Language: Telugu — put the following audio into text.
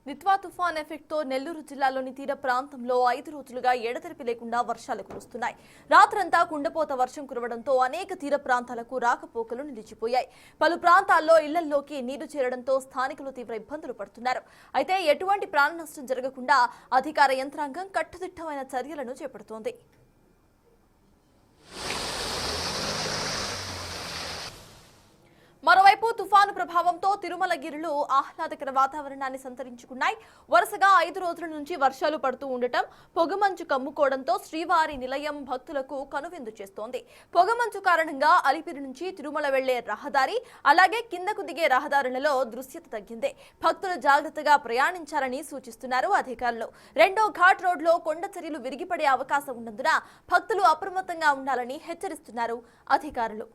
నిత్వా తుఫాన్ ఎఫెక్ట్ తో నెల్లూరు జిల్లాలోని తీర ప్రాంతంలో 5 రోజులుగా ఎడతెరిపి లేకుండా వర్షాలు కురుస్తున్నాయి. రాత్రంతా కుండపోత వర్షం కురవడంతో అనేక తీర ప్రాంతాలకు రాకపోకలు నిలిచిపోయాయి. పలు ప్రాంతాల్లో ఇళ్లల్లోకి నీరు చేరడంతో స్థానికులు తీవ్ర ఇబ్బందులు పడుతున్నారు. అయితే ఎటువంటి ప్రాణ నష్టం జరగకుండా అధికార యంత్రాంగం కట్టుదిట్టమైన చర్యలను చేపడుతోంది. మరోవైపు తుఫాను ప్రభావంతో తిరుమలగిరిలో ఆహ్లాదకర వాతావరణాన్ని సంతరించుకున్నాయి. వరుసగా 5 రోజుల నుంచి వర్షాలు పడుతూ ఉండటం, పొగమంచు కమ్ముకోవడంతో శ్రీవారి నిలయం భక్తులకు కనువిందు చేస్తోంది. పొగమంచు కారణంగా అలిపిరి నుంచి తిరుమల వెళ్లే రహదారి, అలాగే కిందకు దిగే రహదారులలో దృశ్యత తగ్గింది. భక్తులు జాగ్రత్తగా ప్రయాణించాలని సూచిస్తున్నారు అధికారులు. రెండో ఘాట్ రోడ్లో కొండ చర్యలు విరిగిపడే అవకాశం ఉన్నందున భక్తులు అప్రమత్తంగా ఉండాలని హెచ్చరిస్తున్నారు అధికారులు.